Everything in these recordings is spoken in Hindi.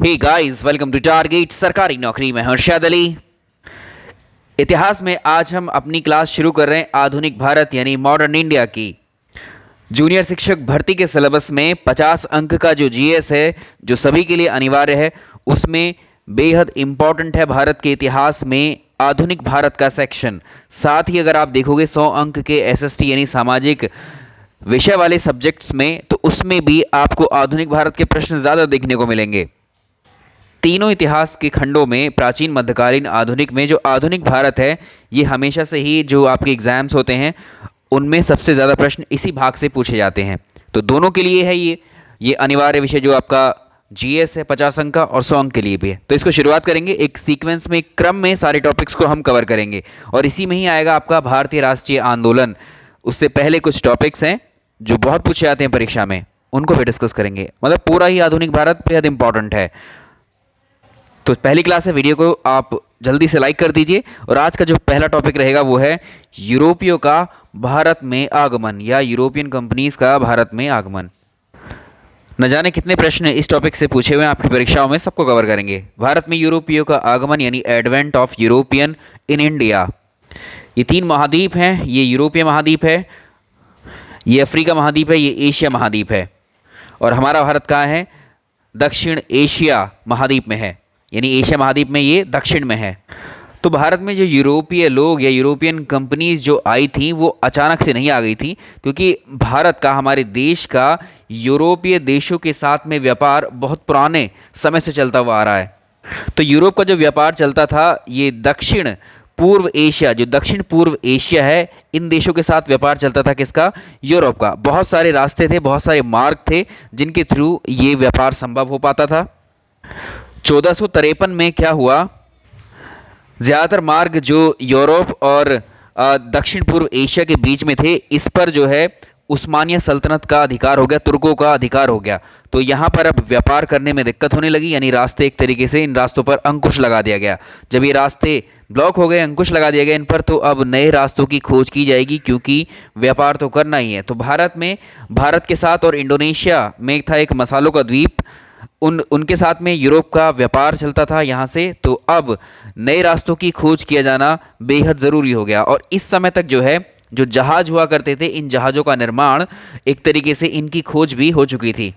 Hey guys, welcome to target सरकारी नौकरी में हर्षद अली। इतिहास में आज हम अपनी क्लास शुरू कर रहे हैं आधुनिक भारत यानी मॉडर्न इंडिया की। जूनियर शिक्षक भर्ती के सिलेबस में 50 अंक का जो जीएस है, जो सभी के लिए अनिवार्य है, उसमें बेहद इम्पॉर्टेंट है भारत के इतिहास में आधुनिक भारत का सेक्शन। साथ ही अगर आप देखोगे 100 अंक के एसएसटी यानी सामाजिक विषय वाले सब्जेक्ट्स में, तो उसमें भी आपको आधुनिक भारत के प्रश्न ज़्यादा देखने को मिलेंगे। तीनों इतिहास के खंडों में, प्राचीन, मध्यकालीन, आधुनिक में, जो आधुनिक भारत है, ये हमेशा से ही जो आपके एग्जाम्स होते हैं उनमें सबसे ज़्यादा प्रश्न इसी भाग से पूछे जाते हैं। तो दोनों के लिए है ये अनिवार्य विषय जो आपका जीएस है 50 अंक का, और 100 अंक के लिए भी है। तो इसको शुरुआत करेंगे एक सीक्वेंस में, एक क्रम में सारे टॉपिक्स को हम कवर करेंगे, और इसी में ही आएगा आपका भारतीय राष्ट्रीय आंदोलन। उससे पहले कुछ टॉपिक्स हैं जो बहुत पूछे जाते हैं परीक्षा में, उनको भी डिस्कस करेंगे। मतलब पूरा ही आधुनिक भारत बेहद इंपॉर्टेंट है। तो पहली क्लास है, वीडियो को आप जल्दी से लाइक कर दीजिए। और आज का जो पहला टॉपिक रहेगा वो है यूरोपियों का भारत में आगमन, या यूरोपियन कंपनीज का भारत में आगमन। न जाने कितने प्रश्न इस टॉपिक से पूछे हुए हैं आपकी परीक्षाओं में, सबको कवर करेंगे। भारत में यूरोपियों का आगमन यानी advent of European in India. ये 3 महाद्वीप हैं। ये यूरोपीय महाद्वीप है, ये अफ्रीका महाद्वीप है, ये एशिया महाद्वीप है। और हमारा भारत कहाँ है? दक्षिण एशिया महाद्वीप में है, यानी एशिया महाद्वीप में ये दक्षिण में है। तो भारत में जो यूरोपीय लोग या यूरोपियन कंपनीज जो आई थी वो अचानक से नहीं आ गई थी, क्योंकि भारत का, हमारे देश का यूरोपीय देशों के साथ में व्यापार बहुत पुराने समय से चलता हुआ आ रहा है। तो यूरोप का जो व्यापार चलता था, ये दक्षिण पूर्व एशिया, जो दक्षिण पूर्व एशिया है, इन देशों के साथ व्यापार चलता था। किसका? यूरोप का। बहुत सारे रास्ते थे, बहुत सारे मार्ग थे जिनके थ्रू ये व्यापार संभव हो पाता था। 1453 में क्या हुआ? ज़्यादातर मार्ग जो यूरोप और दक्षिण पूर्व एशिया के बीच में थे, इस पर जो है उस्मानिया सल्तनत का अधिकार हो गया, तुर्कों का अधिकार हो गया। तो यहाँ पर अब व्यापार करने में दिक्कत होने लगी, यानी रास्ते, एक तरीके से इन रास्तों पर अंकुश लगा दिया गया। जब ये रास्ते ब्लॉक हो गए, अंकुश लगा दिया गया इन पर, तो अब नए रास्तों की खोज की जाएगी, क्योंकि व्यापार तो करना ही है। तो भारत के साथ, और इंडोनेशिया में था एक मसालों का द्वीप, उनके साथ में यूरोप का व्यापार चलता था यहाँ से। तो अब नए रास्तों की खोज किया जाना बेहद ज़रूरी हो गया। और इस समय तक जो है, जो जहाज़ हुआ करते थे, इन जहाज़ों का निर्माण, एक तरीके से इनकी खोज भी हो चुकी थी।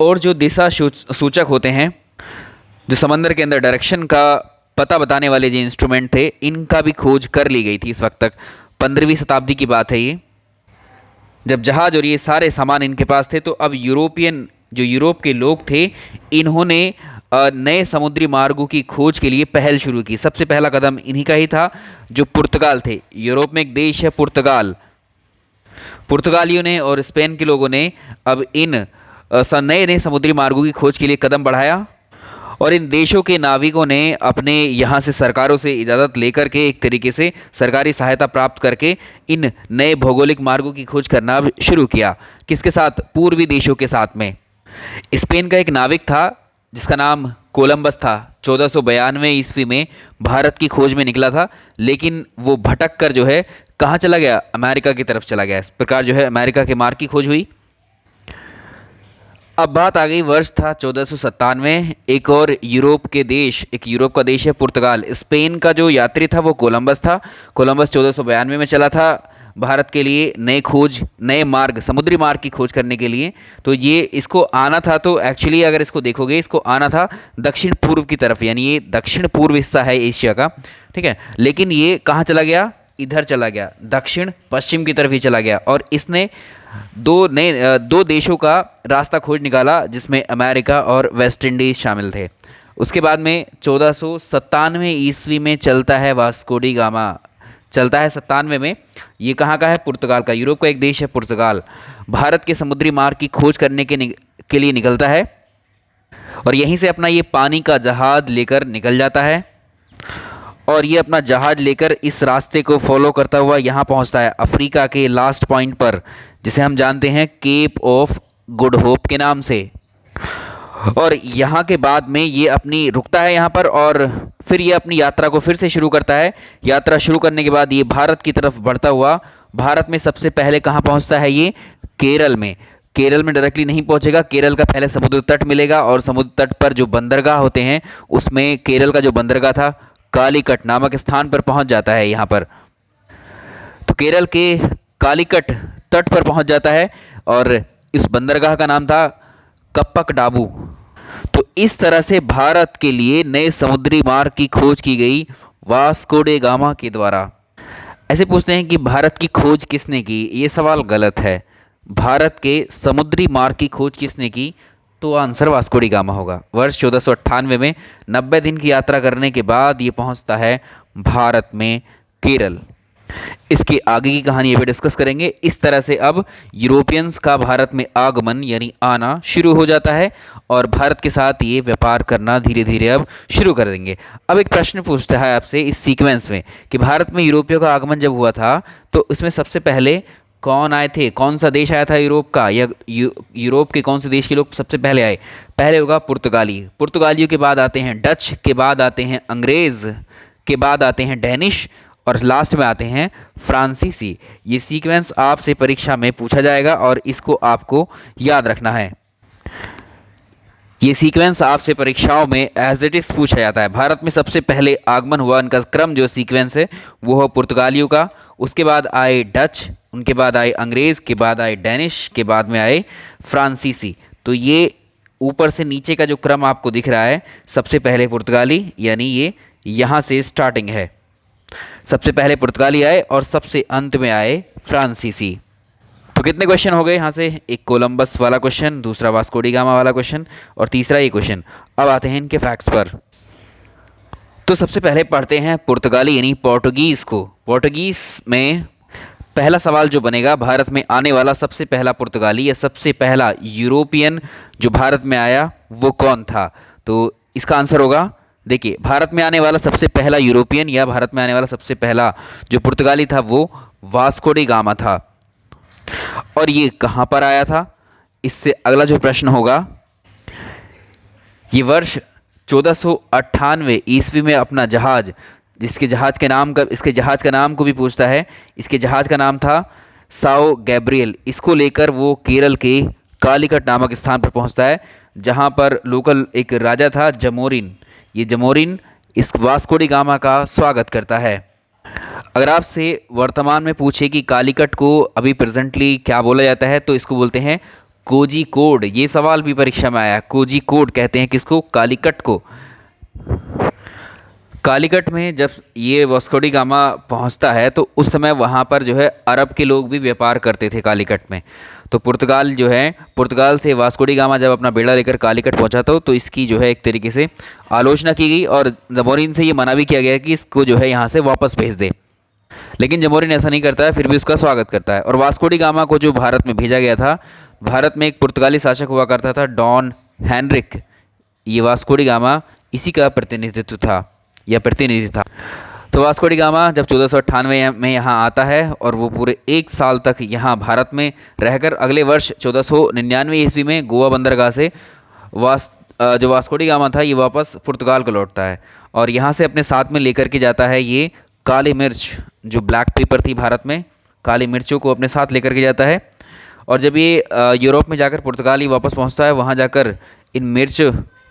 और जो दिशा सूचक होते हैं, जो समंदर के अंदर डायरेक्शन का पता बताने वाले जो इंस्ट्रूमेंट थे, इनका भी खोज कर ली गई थी इस वक्त तक। 15वीं शताब्दी की बात है ये, जब जहाज़ और ये सारे सामान इनके पास थे। तो अब जो यूरोप के लोग थे, इन्होंने नए समुद्री मार्गों की खोज के लिए पहल शुरू की। सबसे पहला कदम इन्हीं का ही था, जो पुर्तगाल थे। यूरोप में एक देश है पुर्तगाल, पुर्तगालियों ने और स्पेन के लोगों ने अब इन नए नए समुद्री मार्गों की खोज के लिए कदम बढ़ाया। और इन देशों के नाविकों ने अपने यहाँ से सरकारों से इजाज़त लेकर के, एक तरीके से सरकारी सहायता प्राप्त करके, इन नए भौगोलिक मार्गों की खोज करना शुरू किया। किसके साथ? पूर्वी देशों के साथ में। स्पेन का एक नाविक था जिसका नाम कोलंबस था। 1492 ईस्वी में भारत की खोज में निकला था, लेकिन वो भटक कर जो है कहाँ चला गया? अमेरिका की तरफ चला गया। इस प्रकार जो है अमेरिका के मार्ग की खोज हुई। अब बात आ गई, वर्ष था 1497। एक और यूरोप का देश है पुर्तगाल। स्पेन का जो यात्री था वो कोलंबस था। कोलंबस 1492 में चला था भारत के लिए नए मार्ग, समुद्री मार्ग की खोज करने के लिए। तो ये इसको आना था, तो एक्चुअली अगर इसको देखोगे, इसको आना था दक्षिण पूर्व की तरफ, यानी ये दक्षिण पूर्व हिस्सा है एशिया का, ठीक है। लेकिन ये कहाँ चला गया? इधर चला गया, दक्षिण पश्चिम की तरफ ही चला गया। और इसने दो देशों का रास्ता खोज निकाला, जिसमें अमेरिका और वेस्ट इंडीज़ शामिल थे। उसके बाद में 1497 ईस्वी में चलता है वास्को डी गामा, चलता है 97 में। ये कहाँ का है? पुर्तगाल का। यूरोप का एक देश है पुर्तगाल। भारत के समुद्री मार्ग की खोज करने के लिए निकलता है, और यहीं से अपना ये पानी का जहाज़ लेकर निकल जाता है। और ये अपना जहाज़ लेकर इस रास्ते को फॉलो करता हुआ यहाँ पहुँचता है अफ्रीका के लास्ट पॉइंट पर, जिसे हम जानते हैं केप ऑफ गुड होप के नाम से। और यहाँ के बाद में ये अपनी रुकता है यहाँ पर, और फिर ये अपनी यात्रा को फिर से शुरू करता है। यात्रा शुरू करने के बाद ये भारत की तरफ बढ़ता हुआ, भारत में सबसे पहले कहाँ पहुँचता है? ये केरल में। केरल में डायरेक्टली नहीं पहुंचेगा। केरल का पहले समुद्र तट मिलेगा और समुद्र तट पर जो बंदरगाह होते हैं उसमें केरल का जो बंदरगाह था कालीकट नामक स्थान पर पहुंच जाता है यहाँ पर। तो केरल के कालीकट तट पर पहुंच जाता है और इस बंदरगाह का नाम था कप्पक डाबू। तो इस तरह से भारत के लिए नए समुद्री मार्ग की खोज की गई वास्को डे गामा के द्वारा। ऐसे पूछते हैं कि भारत की खोज किसने की, ये सवाल गलत है। भारत के समुद्री मार्ग की खोज किसने की, तो आंसर वास्को डी गामा होगा। वर्ष 1498 में 90 दिन की यात्रा करने के बाद ये पहुंचता है भारत में केरल। इसके आगे की कहानी ये भी डिस्कस करेंगे। इस तरह से अब यूरोपियंस का भारत में आगमन यानी आना शुरू हो जाता है और भारत के साथ ये व्यापार करना धीरे धीरे अब शुरू कर देंगे। अब एक प्रश्न पूछता है आपसे इस सीक्वेंस में कि भारत में यूरोपियों का आगमन जब हुआ था तो इसमें सबसे पहले कौन आए थे, कौन सा देश आया था यूरोप का, या यूरोप के कौन से देश के लोग सबसे पहले आए। पहले होगा पुर्तगाली, पुर्तगालियों के बाद आते हैं डच, के बाद आते हैं अंग्रेज़, के बाद आते हैं डेनिश और लास्ट में आते हैं फ्रांसीसी। ये सीक्वेंस आपसे परीक्षा में पूछा जाएगा और इसको आपको याद रखना है। ये सीक्वेंस आपसे परीक्षाओं में एज इट इज़ पूछा जाता है। भारत में सबसे पहले आगमन हुआ, इनका क्रम जो सीक्वेंस है वो है पुर्तगालियों का, उसके बाद आए डच, उनके बाद आए अंग्रेज़, के बाद आए डेनिश, के बाद में आए फ्रांसीसी। तो ये ऊपर से नीचे का जो क्रम आपको दिख रहा है, सबसे पहले पुर्तगाली यानी ये यहाँ से स्टार्टिंग है। सबसे पहले पुर्तगाली आए और सबसे अंत में आए फ्रांसीसी। तो कितने क्वेश्चन हो गए यहाँ से, एक कोलंबस वाला क्वेश्चन, दूसरा वास्को डी गामा वाला क्वेश्चन और तीसरा ये क्वेश्चन। अब आते हैं इनके फैक्ट्स पर। तो सबसे पहले पढ़ते हैं पुर्तगाली यानी पोर्टुगीज़ को। पोर्टुगीज़ में पहला सवाल जो बनेगा, भारत में आने वाला सबसे पहला पुर्तगाली या सबसे पहला यूरोपियन जो भारत में आया वो कौन था। तो इसका आंसर होगा, देखिए, भारत में आने वाला सबसे पहला यूरोपियन या भारत में आने वाला सबसे पहला जो पुर्तगाली था वो वास्को डी गामा था। और ये कहाँ पर आया था, इससे अगला जो प्रश्न होगा, ये वर्ष 1498 ईस्वी में अपना जहाज, इसके जहाज का नाम को भी पूछता है। इसके जहाज का नाम था साओ गैब्रियल। इसको लेकर वो केरल के कालीकट नामक स्थान पर पहुंचता है जहां पर लोकल एक राजा था जमोरिन। ये जमोरिन इस वास्को डी गामा का स्वागत करता है। अगर आपसे वर्तमान में पूछे कि कालीकट को अभी प्रेजेंटली क्या बोला जाता है तो इसको बोलते हैं कोझिकोड। ये सवाल भी परीक्षा में आया, कोझिकोड कहते हैं किसको, कालीकट को। कालीकट में जब ये वास्को डी गामा पहुंचता है तो उस समय वहाँ पर जो है अरब के लोग भी व्यापार करते थे कालीकट में। तो पुर्तगाल से वास्को डी गामा जब अपना बेड़ा लेकर कालीकट पहुंचा तो इसकी जो है एक तरीके से आलोचना की गई और जमोरिन से ये मना भी किया गया कि इसको जो है यहाँ से वापस भेज दे। लेकिन जमोरिन ऐसा नहीं करता है, फिर भी उसका स्वागत करता है। और वास्को डी गामा को जो भारत में भेजा गया था, भारत में एक पुर्तगाली शासक हुआ करता था डॉन हेनरिक। ये वास्को डी गामा इसी का प्रतिनिधित्व था या प्रतिनिधि था। तो वास्को डी गामा जब 1498 में यहाँ आता है और वो पूरे एक साल तक यहाँ भारत में रहकर अगले वर्ष 1499 ईस्वी में गोवा बंदरगाह से जो वास्को डी गामा था ये वापस पुर्तगाल को लौटता है और यहाँ से अपने साथ में लेकर के जाता है ये काली मिर्च, जो ब्लैक पेपर थी भारत में, काली मिर्चों को अपने साथ लेकर के जाता है। और जब ये यूरोप में जाकर पुर्तगाली वापस पहुँचता है, वहाँ जाकर इन मिर्च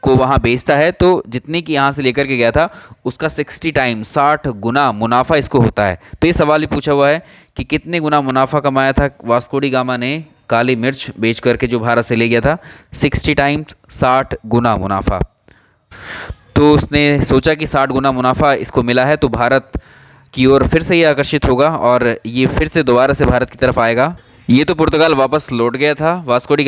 को वहाँ बेचता है तो जितने की यहाँ से लेकर के गया था उसका 60 टाइम 60 गुना मुनाफा इसको होता है। तो ये सवाल भी पूछा हुआ है कि कितने गुना मुनाफा कमाया था वास्को डी गामा ने काली मिर्च बेच करके जो भारत से ले गया था, 60 टाइम्स 60 गुना मुनाफा। तो उसने सोचा कि 60 गुना मुनाफा इसको मिला है तो भारत की ओर फिर से ये आकर्षित होगा और ये फिर से दोबारा से भारत की तरफ आएगा। ये तो पुर्तगाल वापस लौट गया था वास्को डी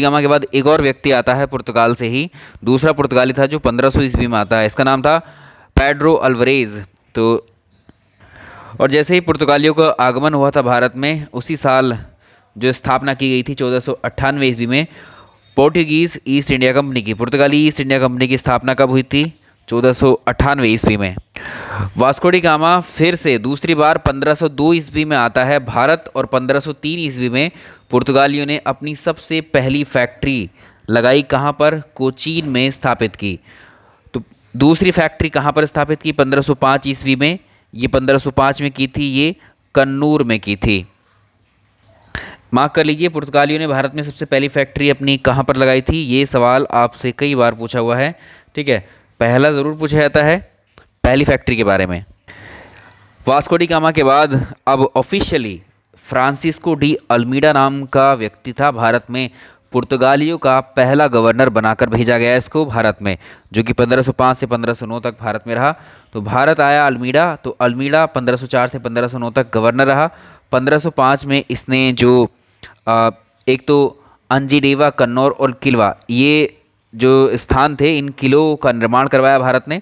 गामा के बाद एक और व्यक्ति आता है पुर्तगाल से ही, दूसरा पुर्तगाली था जो 1500 ईस्वी में आता है। इसका नाम था पेड्रो अल्वरेज। तो और जैसे ही पुर्तगालियों का आगमन हुआ था भारत में, उसी साल जो स्थापना की गई थी 1498 ईस्वी में पोर्टुगीज़ ईस्ट इंडिया कंपनी की, पुर्तगाली ईस्ट इंडिया कंपनी की स्थापना कब हुई थी, 1498 ईस्वी में। वास्को डी गामा फिर से दूसरी बार 1502 ईस्वी में आता है भारत और 1503 ईस्वी में पुर्तगालियों ने अपनी सबसे पहली फैक्ट्री लगाई, कहाँ पर, कोचीन में स्थापित की। तो दूसरी फैक्ट्री कहाँ पर स्थापित की, 1505 ईस्वी में। ये 1505 में की थी, ये कन्नूर में की थी। मार्क कर लीजिए, पुर्तगालियों ने भारत में सबसे पहली फैक्ट्री अपनी कहाँ पर लगाई थी। ये सवाल आपसे कई बार पूछा हुआ है, ठीक है। पहला ज़रूर पूछा जाता है पहली फैक्ट्री के बारे में। वास्को डी गामा के बाद अब ऑफिशियली फ्रांसिस्को डी अल्मीडा नाम का व्यक्ति था भारत में पुर्तगालियों का पहला गवर्नर बनाकर भेजा गया इसको भारत में, जो कि 1505 से 1509 तक भारत में रहा। तो भारत आया अल्मीडा, तो अल्मीडा 1504 से 1509 तक गवर्नर रहा। 1505 में इसने जो एक तो अंजीडेवा, कन्नौर और किलवा, ये जो स्थान थे, इन किलों का निर्माण करवाया भारत ने।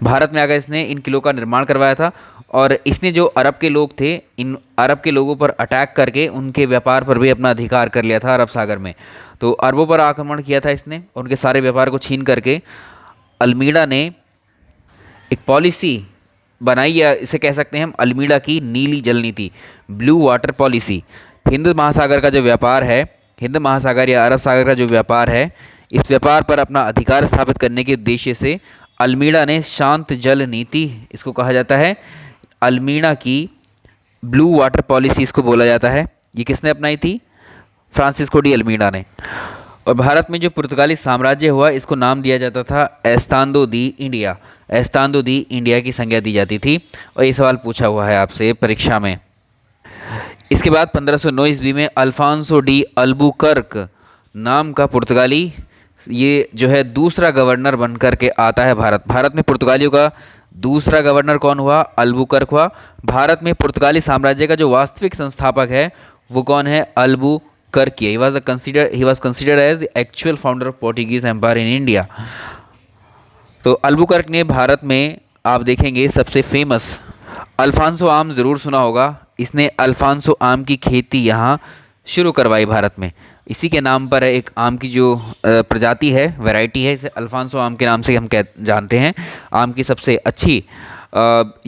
भारत में आकर इसने इन किलों का निर्माण करवाया था। और इसने जो अरब के लोग थे, इन अरब के लोगों पर अटैक करके उनके व्यापार पर भी अपना अधिकार कर लिया था अरब सागर में। तो अरबों पर आक्रमण किया था इसने, उनके सारे व्यापार को छीन करके अल्मीडा ने एक पॉलिसी बनाई, या इसे कह सकते हैं हम अल्मीडा की नीली जल नीति, ब्लू वाटर पॉलिसी। हिंद महासागर का जो व्यापार है, हिंद महासागर या अरब सागर का जो व्यापार है, इस व्यापार पर अपना अधिकार स्थापित करने के उद्देश्य से अल्मीडा ने शांत जल नीति, इसको कहा जाता है अल्मीडा की ब्लू वाटर पॉलिसी, इसको बोला जाता है। ये किसने अपनाई थी? फ्रांसिस्को डी अल्मीडा ने। और भारत में जो पुर्तगाली साम्राज्य हुआ, इसको नाम दिया जाता था एस्तांदो दी इंडिया। एस्तांदो दी इंडिया की संज्ञा दी जाती थी। और ये सवाल पूछा हुआ है आपसे परीक्षा में। इसके बाद 1509 ईस्वी में अल्फांसो डी अल्बुकर्क नाम का पुर्तगाली, ये जो है दूसरा गवर्नर बन कर के आता है भारत में पुर्तगालियों का दूसरा गवर्नर कौन हुआ? अल्बुकर्क हुआ। भारत में पुर्तगाली साम्राज्य का जो वास्तविक संस्थापक है वो कौन है? Albuquerque. He was considered as the actual founder of Portuguese empire in India. तो अल्बुकर्क ने भारत में, आप देखेंगे सबसे फेमस अल्फांसो आम ज़रूर सुना होगा। इसने अल्फांसो आम की खेती यहाँ शुरू करवाई भारत में। इसी के नाम पर एक आम की जो प्रजाति है, वैरायटी है, इसे अल्फांसो आम के नाम से हम जानते हैं। आम की सबसे अच्छी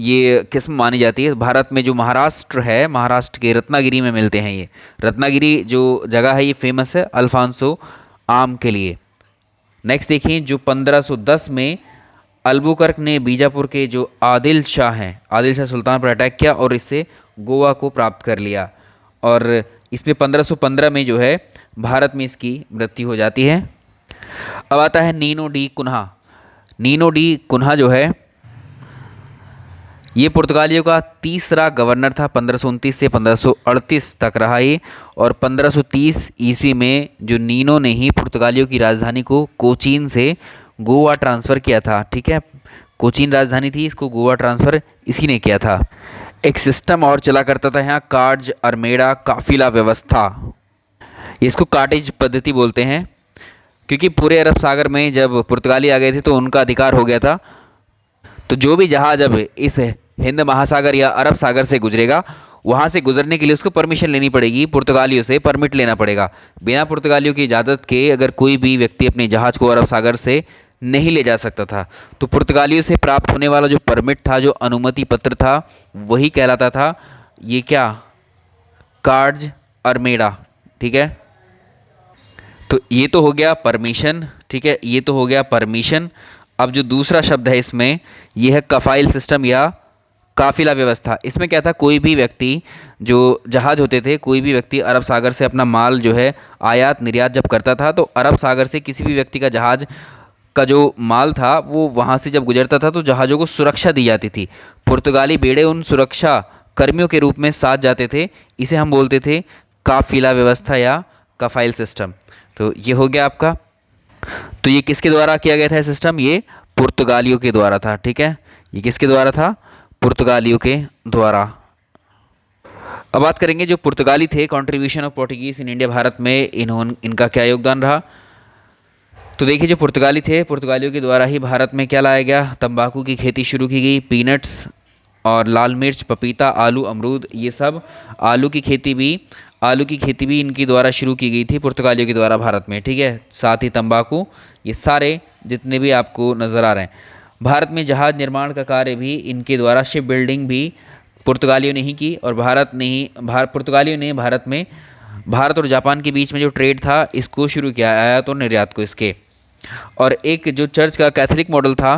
ये किस्म मानी जाती है। भारत में जो महाराष्ट्र है, महाराष्ट्र के रत्नागिरी में मिलते हैं। ये रत्नागिरी जो जगह है, ये फेमस है अल्फांसो आम के लिए। नेक्स्ट देखिए, जो 1510 में अल्बुकर्क ने बीजापुर के जो आदिल शाह सुल्तान पर अटैक किया और इससे गोवा को प्राप्त कर लिया। और इसमें 1515 में जो है भारत में इसकी मृत्यु हो जाती है। अब आता है Nino de Cunha. Nino de Cunha जो है ये पुर्तगालियों का तीसरा गवर्नर था। 1529 से 1538 तक रहा ये। और 1530 ईस्वी में जो नीनो ने ही पुर्तगालियों की राजधानी को कोचीन से गोवा ट्रांसफ़र किया था। ठीक है, कोचीन राजधानी थी, इसको गोवा ट्रांसफ़र इसी ने किया था। एक सिस्टम और चला करता था यहाँ, कार्ज अरमेड़ा काफिला व्यवस्था। इसको काटेज पद्धति बोलते हैं, क्योंकि पूरे अरब सागर में जब पुर्तगाली आ गए थे तो उनका अधिकार हो गया था। तो जो भी जहाज अब इस हिंद महासागर या अरब सागर से गुजरेगा, वहाँ से गुजरने के लिए उसको परमिशन लेनी पड़ेगी, पुर्तगालियों से परमिट लेना पड़ेगा। बिना पुर्तगालियों की इजाज़त के अगर कोई भी व्यक्ति अपने जहाज़ को अरब सागर से नहीं ले जा सकता था। तो पुर्तगालियों से प्राप्त होने वाला जो परमिट था, जो अनुमति पत्र था, वही कहलाता था ये क्या? कार्ज अरमेड़ा। ठीक है, तो ये तो हो गया परमिशन। ठीक है, ये तो हो गया परमिशन। अब जो दूसरा शब्द है इसमें, यह है कफ़ाइल सिस्टम या काफिला व्यवस्था। इसमें क्या था? कोई भी व्यक्ति, जो जहाज़ होते थे, कोई भी व्यक्ति अरब सागर से अपना माल जो है आयात निर्यात जब करता था, तो अरब सागर से किसी भी व्यक्ति का जहाज़ का जो माल था वो वहाँ से जब गुजरता था तो जहाज़ों को सुरक्षा दी जाती थी। पुर्तगाली बेड़े उन सुरक्षा कर्मियों के रूप में साथ जाते थे। इसे हम बोलते थे काफिला व्यवस्था या कफ़ाइल सिस्टम। तो ये हो गया आपका। तो ये किसके द्वारा किया गया था सिस्टम? ये पुर्तगालियों के द्वारा था। ठीक है, ये किसके द्वारा था? पुर्तगालियों के द्वारा। अब बात करेंगे जो पुर्तगाली थे, contribution of Portuguese in India, Bharat में इनका क्या योगदान रहा। तो देखिए, जो पुर्तगाली थे, पुर्तगालियों के द्वारा ही भारत में क्या लाया गया? तंबाकू की खेती शुरू की गई, पीनट्स और लाल मिर्च, पपीता, आलू, अमरूद, ये सब। आलू की खेती भी इनके द्वारा शुरू की गई थी, पुर्तगालियों के द्वारा भारत में। ठीक है, साथ ही तंबाकू, ये सारे जितने भी आपको नज़र आ रहे हैं। भारत में जहाज़ निर्माण का कार्य भी इनके द्वारा, शिप बिल्डिंग भी पुर्तगालियों ने ही की। और पुर्तगालियों ने भारत में, भारत और जापान के बीच में जो ट्रेड था, इसको शुरू किया, आयात और निर्यात को इसके। और एक जो चर्च का कैथोलिक मॉडल था,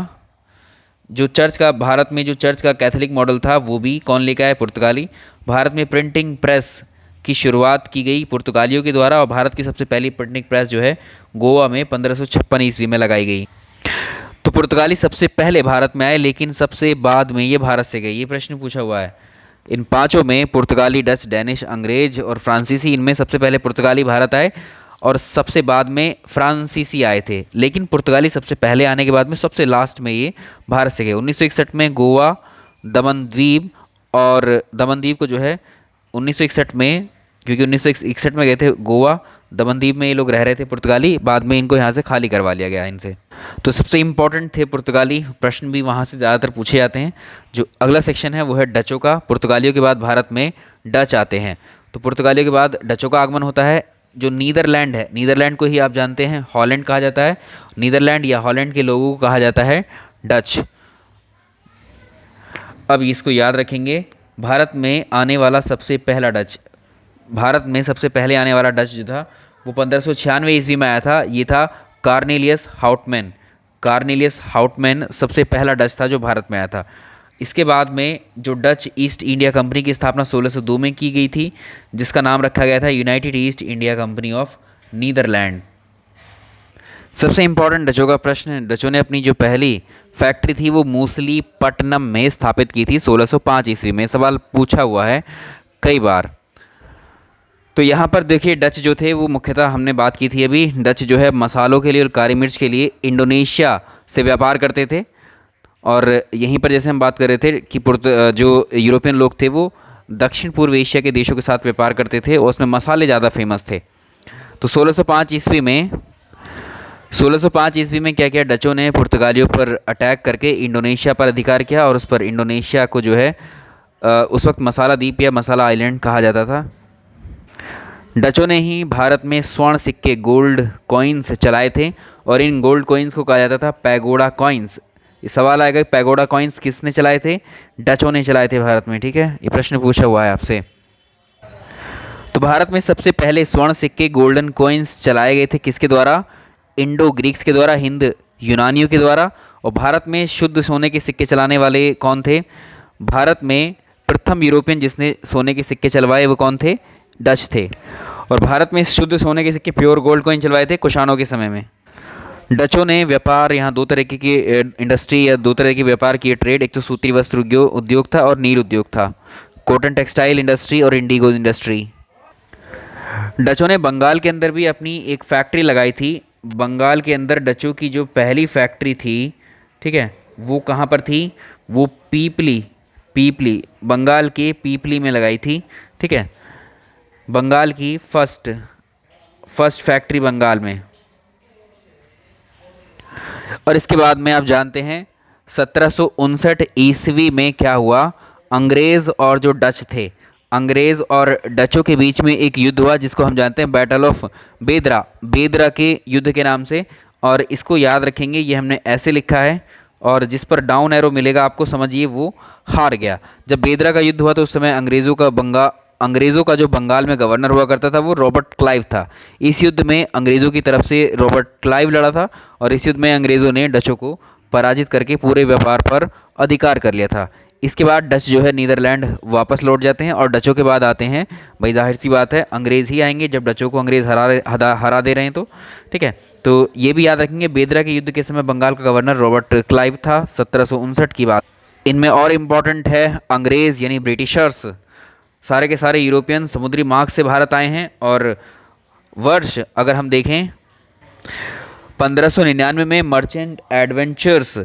भारत में जो चर्च का कैथोलिक मॉडल था, वो भी कौन लेकर आया? पुर्तगाली। भारत में प्रिंटिंग प्रेस की शुरुआत की गई पुर्तगालियों के द्वारा और भारत की सबसे पहली प्रिंटिंग प्रेस जो है गोवा में 1556 ईस्वी में लगाई गई। तो पुर्तगाली सबसे पहले भारत में आए लेकिन सबसे बाद में ये भारत से गए, ये प्रश्न पूछा हुआ है। इन पांचों में पुर्तगाली, डच, डेनिश, अंग्रेज और फ्रांसीसी, इनमें सबसे पहले पुर्तगाली भारत आए और सबसे बाद में फ्रांसीसी आए थे। लेकिन पुर्तगाली सबसे पहले आने के बाद में सबसे लास्ट में ये भारत से गए। 1961 में गोवा, दमन द्वीप और दमन द्वीप को जो है 1961 में, क्योंकि 1961 में गए थे गोवा, दमन द्वीप में ये लोग रह रहे थे पुर्तगाली, बाद में इनको यहाँ से खाली करवा लिया गया इनसे। तो सबसे इम्पोर्टेंट थे पुर्तगाली, प्रश्न भी वहाँ से ज़्यादातर पूछे जाते हैं। जो अगला सेक्शन है वो है डचों का। पुर्तगालियों के बाद भारत में डच आते हैं। तो पुर्तगालियों के बाद डचों का आगमन होता है। जो नीदरलैंड है, नीदरलैंड को ही आप जानते हैं हॉलैंड कहा जाता है, नीदरलैंड या हॉलैंड के लोगों को कहा जाता है डच। अब इसको याद रखेंगे, भारत में आने वाला सबसे पहला डच, भारत में सबसे पहले आने वाला डच जो था वो 1596 ईस्वी में आया था। ये था कार्नेलियस हाउटमैन। कार्नेलियस हाउटमैन सबसे पहला डच था जो भारत में आया था। इसके बाद में जो डच ईस्ट इंडिया कंपनी की स्थापना 1602 में की गई थी, जिसका नाम रखा गया था United East India Company of Netherland. सबसे इम्पोर्टेंट डचों का प्रश्न, डचों ने अपनी जो पहली फैक्ट्री थी वो मूसलीपट्टनम में स्थापित की थी 1605 ईस्वी में। सवाल पूछा हुआ है कई बार। तो यहाँ पर देखिए डच जो थे वो मुख्यतः हमने बात की थी अभी, डच जो है मसालों के लिए और काली मिर्च के लिए इंडोनेशिया से व्यापार करते थे। और यहीं पर जैसे हम बात कर रहे थे कि जो यूरोपियन लोग थे वो दक्षिण पूर्व एशिया के देशों के साथ व्यापार करते थे और उसमें मसाले ज़्यादा फेमस थे। तो 1605 ईस्वी में क्या किया डचों ने, पुर्तगालियों पर अटैक करके इंडोनेशिया पर अधिकार किया और उस पर इंडोनेशिया को जो है उस वक्त मसाला द्वीप या मसाला आइलैंड कहा जाता था। डचों ने ही भारत में स्वर्ण सिक्के, गोल्ड कॉइन्स चलाए थे और इन गोल्ड कॉइन्स को कहा जाता था पैगोडा कॉइन्स। ये सवाल आएगा पैगोडा कॉइन्स किसने चलाए थे? डचों ने चलाए थे भारत में। ठीक है, ये प्रश्न पूछा हुआ है आपसे। तो भारत में सबसे पहले स्वर्ण सिक्के, गोल्डन कॉइन्स चलाए गए थे किसके द्वारा? इंडो ग्रीक्स के द्वारा, हिंद यूनानियों के द्वारा। और भारत में शुद्ध सोने के सिक्के चलाने वाले कौन थे? भारत में प्रथम यूरोपियन जिसने सोने के सिक्के चलवाए वो कौन थे? डच थे। और भारत में शुद्ध सोने के सिक्के, प्योर गोल्ड कॉइन चलवाए थे कुषाणों के समय में। डचों ने व्यापार, यहाँ दो तरह की इंडस्ट्री या दो तरह के व्यापार किए, ट्रेड। एक तो सूती वस्त्र उद्योग था और नील उद्योग था, कॉटन टेक्सटाइल इंडस्ट्री और इंडिगो इंडस्ट्री। डचों ने बंगाल के अंदर भी अपनी एक फैक्ट्री लगाई थी। बंगाल के अंदर डचों की जो पहली फैक्ट्री थी, ठीक है, वो कहाँ पर थी? वो पीपली बंगाल के पीपली में लगाई थी। ठीक है, बंगाल की फर्स्ट फैक्ट्री बंगाल में। और इसके बाद में आप जानते हैं 1759 ईस्वी में क्या हुआ? अंग्रेज़ और जो डच थे, अंग्रेज़ और डचों के बीच में एक युद्ध हुआ जिसको हम जानते हैं बैटल ऑफ बेदरा के युद्ध के नाम से। और इसको याद रखेंगे, ये हमने ऐसे लिखा है और जिस पर डाउन एरो मिलेगा आपको समझिए वो हार गया। जब बेदरा का युद्ध हुआ तो उस समय अंग्रेज़ों का जो बंगाल में गवर्नर हुआ करता था वो रॉबर्ट क्लाइव था। इस युद्ध में अंग्रेज़ों की तरफ से रॉबर्ट क्लाइव लड़ा था और इस युद्ध में अंग्रेज़ों ने डचों को पराजित करके पूरे व्यापार पर अधिकार कर लिया था। इसके बाद डच जो है नीदरलैंड वापस लौट जाते हैं और डचों के बाद आते हैं, भाई जाहिर सी बात है अंग्रेज़ ही आएंगे जब डचों को अंग्रेज़ हरा दे रहे हैं तो। ठीक है, तो ये भी याद रखेंगे, बेदरा के युद्ध के समय बंगाल का गवर्नर रॉबर्ट क्लाइव था, 1759 की बात। इनमें और इम्पॉर्टेंट है अंग्रेज़ यानी ब्रिटिशर्स, सारे के सारे यूरोपियन समुद्री मार्ग से भारत आए हैं। और वर्ष अगर हम देखें 1599 में मर्चेंट एडवेंचर्स,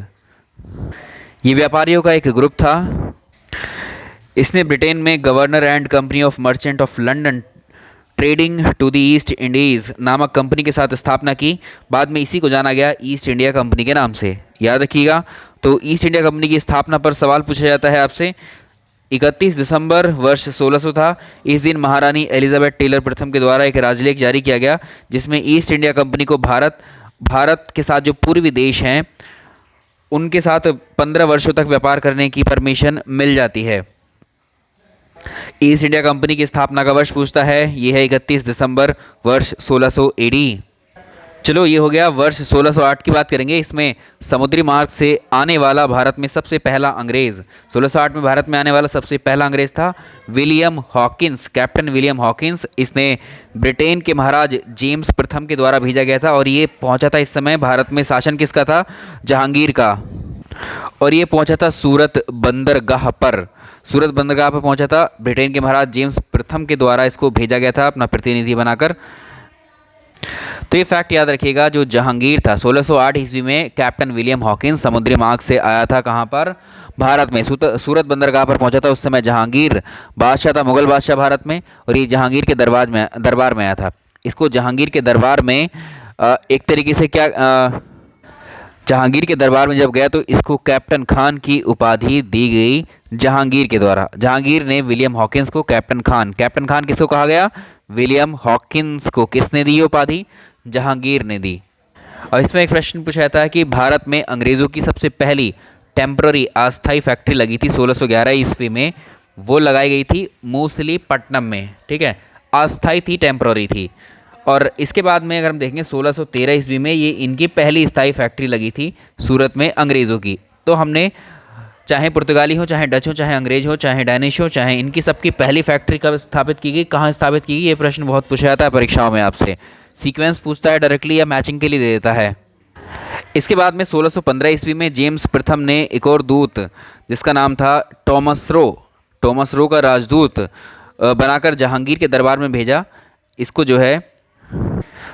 ये व्यापारियों का एक ग्रुप था। इसने ब्रिटेन में governor and company of merchant of London trading to the East Indies नामक कंपनी के साथ स्थापना की। बाद में इसी को जाना गया ईस्ट इंडिया कंपनी के नाम से, याद रखिएगा। तो ईस्ट इंडिया कंपनी की स्थापना पर सवाल पूछा जाता है आपसे। 31 दिसंबर वर्ष 1600 था। इस दिन महारानी एलिजाबेथ टेलर प्रथम के द्वारा एक राजलेख जारी किया गया जिसमें ईस्ट इंडिया कंपनी को भारत के साथ जो पूर्वी देश हैं उनके साथ 15 वर्षों तक व्यापार करने की परमिशन मिल जाती है। ईस्ट इंडिया कंपनी की स्थापना का वर्ष पूछता है, ये है 31 दिसंबर वर्ष 1600 एडी। चलो ये हो गया वर्ष 1608 की बात करेंगे। इसमें समुद्री मार्ग से आने वाला भारत में सबसे पहला अंग्रेज, 1608 में भारत में आने वाला सबसे पहला अंग्रेज था William Hawkins, captain William Hawkins. इसने ब्रिटेन के महाराज जेम्स प्रथम के द्वारा भेजा गया था और ये पहुंचा था, इस समय भारत में शासन किसका था, जहांगीर का। और ये पहुंचा था सूरत बंदरगाह पर, सूरत बंदरगाह पर पहुंचा था। ब्रिटेन के महाराज जेम्स प्रथम के द्वारा इसको भेजा गया था अपना प्रतिनिधि बनाकर। तो ये फैक्ट याद रखिएगा, जो जहांगीर था 1608 ईस्वी में कैप्टन विलियम हॉकिंस समुद्री मार्ग से आया था, कहाँ पर, भारत में, सूरत बंदरगाह पर पहुंचा था। उस समय जहांगीर बादशाह था, मुगल बादशाह भारत में, और ये जहांगीर के दरबार में आया था। इसको जहांगीर के दरबार में एक तरीके से जहांगीर के दरबार में जब गया तो इसको कैप्टन खान की उपाधि दी गई जहांगीर के द्वारा। जहांगीर ने विलियम हॉकिंस को कैप्टन खान किसको कहा गया, विलियम हॉकिंस को। किसने दी उपाधि, जहांगीर ने दी। और इसमें एक प्रश्न पूछा जाता है कि भारत में अंग्रेज़ों की सबसे पहली टेम्पररी अस्थायी फैक्ट्री लगी थी 1611 ईस्वी में, वो लगाई गई थी मूसलीपट्टनम में, ठीक है, अस्थायी थी, टेम्पररी थी। और इसके बाद में अगर हम देखेंगे 1613 ईस्वी में ये इनकी पहली स्थायी फैक्ट्री लगी थी सूरत में अंग्रेज़ों की। तो हमने चाहे पुर्तगाली हो, चाहे डच हो, चाहे अंग्रेज हो, चाहे डैनिश हो, चाहे इनकी सबकी पहली फैक्ट्री कब स्थापित की गई, कहाँ स्थापित की गई, ये प्रश्न बहुत पूछा जाता है परीक्षाओं में आपसे। सीक्वेंस पूछता है डायरेक्टली या मैचिंग के लिए दे देता है। इसके बाद में 1615 ईस्वी में जेम्स प्रथम ने एक और दूत जिसका नाम था टॉमस रो का राजदूत बनाकर जहांगीर के दरबार में भेजा। इसको जो है,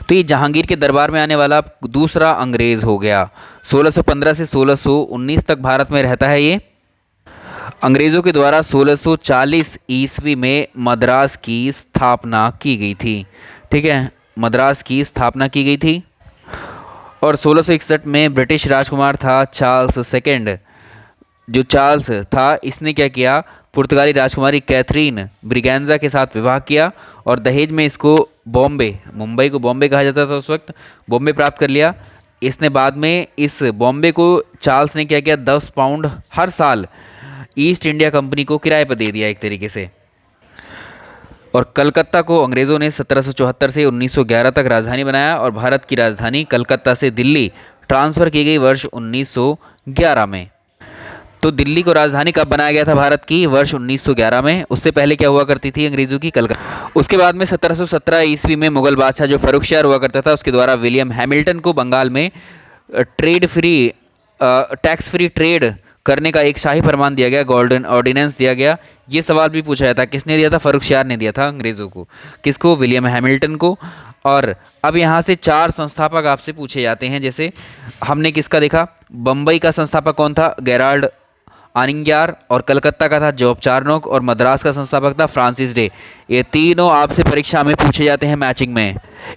तो ये जहांगीर के दरबार में आने वाला दूसरा अंग्रेज़ हो गया। 1615 से 1619 तक भारत में रहता है ये। अंग्रेज़ों के द्वारा 1640 ईस्वी में मद्रास की स्थापना की गई थी, ठीक है, मद्रास की स्थापना की गई थी। और 1661 में ब्रिटिश राजकुमार था चार्ल्स सेकंड, जो चार्ल्स था इसने क्या किया, पुर्तगाली राजकुमारी कैथरीन ब्रिगेंजा के साथ विवाह किया और दहेज में इसको मुंबई को बॉम्बे कहा जाता था उस वक्त, बॉम्बे प्राप्त कर लिया इसने। बाद में इस बॉम्बे को चार्ल्स ने क्या किया, 10 पाउंड हर साल ईस्ट इंडिया कंपनी को किराए पर दे दिया एक तरीके से। और कलकत्ता को अंग्रेज़ों ने 1774 से 1911 तक राजधानी बनाया और भारत की राजधानी कलकत्ता से दिल्ली ट्रांसफ़र की गई वर्ष 1911 में। तो दिल्ली को राजधानी कब बनाया गया था भारत की, वर्ष 1911 में। उससे पहले क्या हुआ करती थी अंग्रेज़ों की, कलकत्ता। उसके बाद में 1717 ईस्वी में मुगल बादशाह जो फर्रुखशाह हुआ करता था उसके द्वारा विलियम हैमिल्टन को बंगाल में टैक्स फ्री ट्रेड करने का एक शाही फरमान दिया गया, गोल्डन ऑर्डिनेंस दिया गया। ये सवाल भी पूछा जाता है, किसने दिया था, फर्रुखशाह ने दिया था अंग्रेज़ों को। किसको, विलियम हैमिल्टन को। और अब यहाँ से 4 संस्थापक आपसे पूछे जाते हैं। जैसे हमने किसका देखा, बम्बई का संस्थापक कौन था, गेराल्ड आनिंग्यार, और कलकत्ता का था जॉब चार्नोक, और मद्रास का संस्थापक था फ्रांसिस डे। ये तीनों आपसे परीक्षा में पूछे जाते हैं मैचिंग में।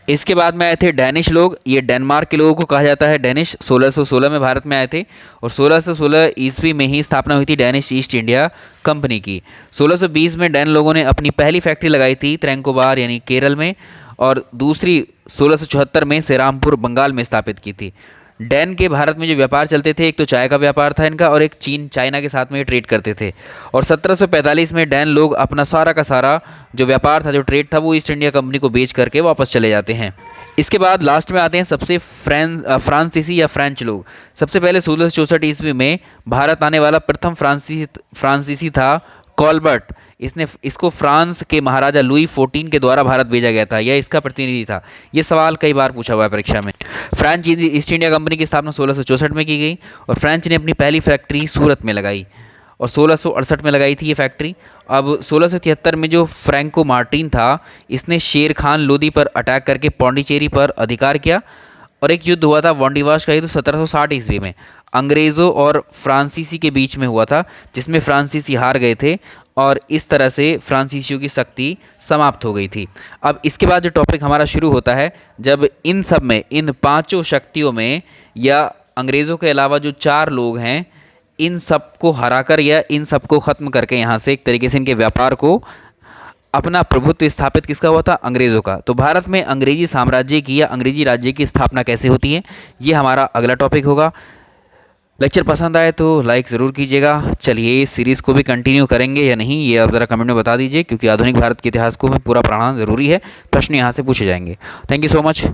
इसके बाद में आए थे डैनिश लोग, ये डेनमार्क के लोगों को कहा जाता है डैनिश। 1616 में भारत में आए थे और 1616 ईस्वी में ही स्थापना हुई थी डैनिश ईस्ट इंडिया कंपनी की। 1620 में डैन लोगों ने अपनी पहली फैक्ट्री लगाई थी त्रैंकोबार यानी केरल में, और दूसरी 1674 में सेरामपुर बंगाल में स्थापित की थी। डैन के भारत में जो व्यापार चलते थे, एक तो चाय का व्यापार था इनका और एक चाइना के साथ में ट्रेड करते थे। और 1745 में डैन लोग अपना सारा का सारा जो व्यापार था, जो ट्रेड था, वो ईस्ट इंडिया कंपनी को बेच करके वापस चले जाते हैं। इसके बाद लास्ट में आते हैं सबसे फ्रांसीसी या फ्रेंच लोग। सबसे पहले 1664 ईस्वी में भारत आने वाला प्रथम फ्रांसीसी था कॉलबर्ट। इसको फ्रांस के महाराजा लुई 14 के द्वारा भारत भेजा गया था, यह इसका प्रतिनिधि था। ये सवाल कई बार पूछा हुआ है परीक्षा में। फ्रेंच ईस्ट इंडिया कंपनी की स्थापना 1664 में की गई और फ्रेंच ने अपनी पहली फैक्ट्री सूरत में लगाई और 1668 में लगाई थी ये फैक्ट्री। अब 1673 में जो फ्रैंको मार्टिन था, इसने शेर खान लोदी पर अटैक करके पौंडीचेरी पर अधिकार किया और एक युद्ध हुआ था वांडीवाश का युद्ध 1760 ईस्वी में अंग्रेज़ों और फ्रांसीसी के बीच में हुआ था, जिसमें फ्रांसीसी हार गए थे और इस तरह से फ्रांसीसियों की शक्ति समाप्त हो गई थी। अब इसके बाद जो टॉपिक हमारा शुरू होता है, जब इन सब में, इन 5 शक्तियों में या अंग्रेज़ों के अलावा जो 4 लोग हैं, इन सबको हराकर या इन सबको ख़त्म करके यहाँ से एक तरीके से इनके व्यापार को, अपना प्रभुत्व स्थापित किसका हुआ था, अंग्रेज़ों का। तो भारत में अंग्रेजी साम्राज्य की या अंग्रेजी राज्य की स्थापना कैसे होती है, ये हमारा अगला टॉपिक होगा। लेक्चर पसंद आए तो लाइक ज़रूर कीजिएगा। चलिए इस सीरीज़ को भी कंटिन्यू करेंगे या नहीं, ये आप ज़रा कमेंट में बता दीजिए, क्योंकि आधुनिक भारत के इतिहास को हमें पूरा पढ़ना ज़रूरी है। प्रश्न यहाँ से पूछे जाएंगे। Thank you so much.